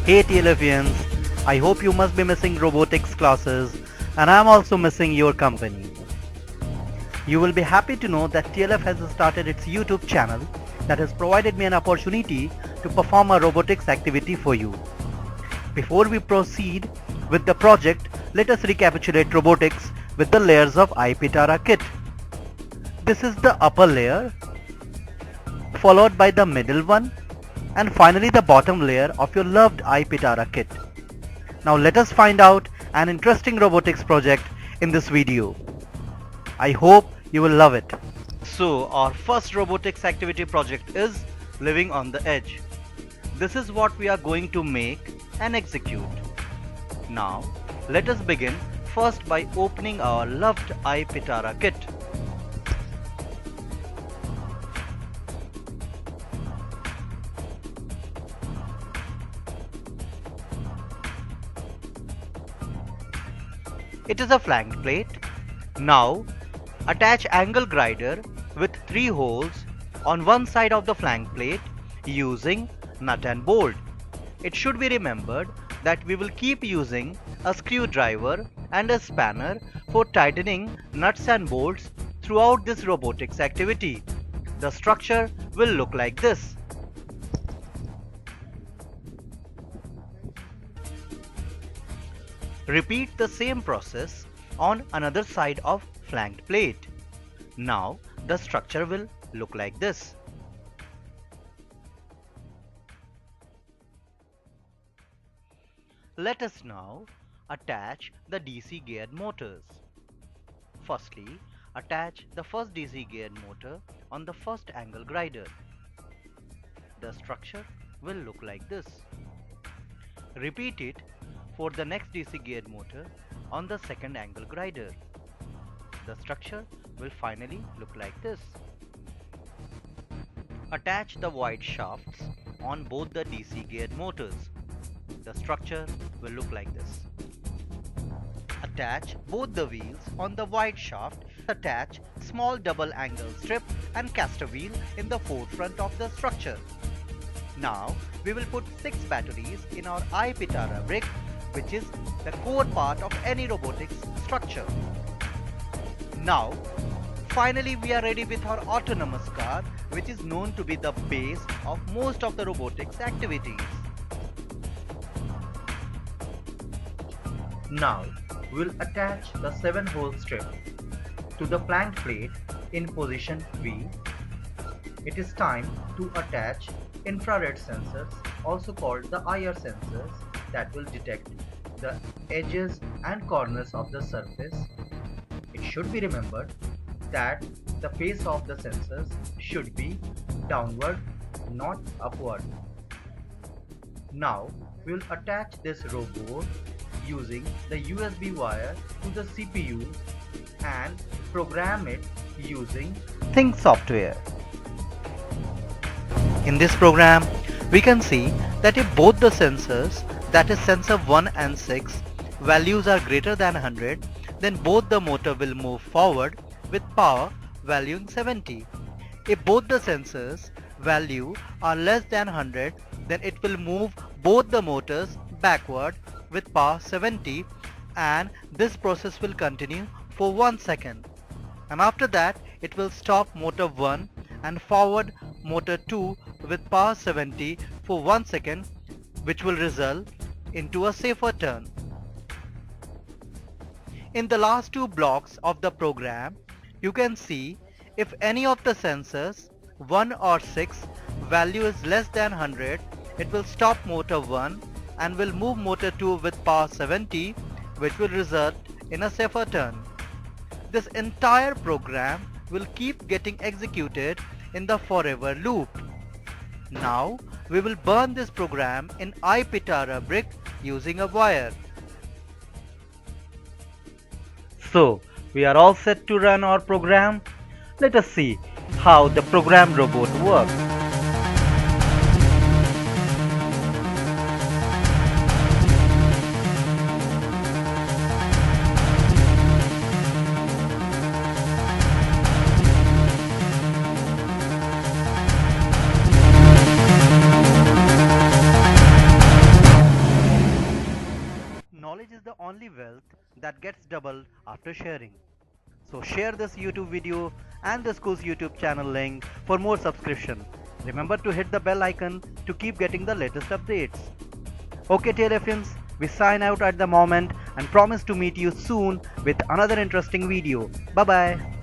Hey TLFians, I hope you must be missing robotics classes and I am also missing your company. You will be happy to know that TLF has started its YouTube channel that has provided me an opportunity to perform a robotics activity for you. Before we proceed with the project, let us recapitulate robotics with the layers of iPitara kit. This is the upper layer, followed by the middle one, and finally the bottom layer of your loved iPitara kit. Now let us find out an interesting robotics project in this video. I hope you will love it. So our first robotics activity project is living on the edge. This is what we are going to make and execute. Now let us begin first by opening our loved iPitara kit. It is a flank plate. Now attach angle grider with 3 holes on one side of the flank plate using nut and bolt. It should be remembered that we will keep using a screwdriver and a spanner for tightening nuts and bolts throughout this robotics activity. The structure will look like this. Repeat the same process on another side of flanked plate. Now the structure will look like this. Let us now attach the DC geared motors. Firstly, attach the first DC geared motor on the first angle grider. The structure will look like this. Repeat it for the next DC geared motor on the second angle grider. The structure will finally look like this. Attach the wide shafts on both the DC geared motors. The structure will look like this. Attach both the wheels on the wide shaft. Attach small double angle strip and caster wheel in the forefront of the structure. Now we will put 6 batteries in our iPitara brick, which is the core part of any robotics structure. Now finally we are ready with our autonomous car, which is known to be the base of most of the robotics activities. Now we will attach the 7-hole strip to the flank plate in position V. It is time to attach infrared sensors, also called the IR sensors, that will detect the edges and corners of the surface. It should be remembered that the face of the sensors should be downward, not upward. Now we will attach this robot using the USB wire to the CPU and program it using Think software. In this program, we can see that if both the sensors, that is sensor 1 and 6, values are greater than 100, then both the motor will move forward with power valuing 70. If both the sensors value are less than 100, then it will move both the motors backward with power 70, and this process will continue for 1 second. And after that it will stop motor 1 and forward motor 2 with power 70 for 1 second, which will result into a safer turn. In the last 2 blocks of the program, you can see if any of the sensors 1 or 6 value is less than 100, it will stop motor 1 and will move motor 2 with power 70, which will result in a safer turn. This entire program will keep getting executed in the forever loop. Now we will burn this program in iPitara brick using a wire. So we are all set to run our program. Let us see how the program robot works. knowledge is the only wealth that gets doubled after sharing. So share this YouTube video and the school's YouTube channel link for more subscription. Remember to hit the bell icon to keep getting the latest updates. Okay TLFians, we sign out at the moment and promise to meet you soon with another interesting video. Bye bye.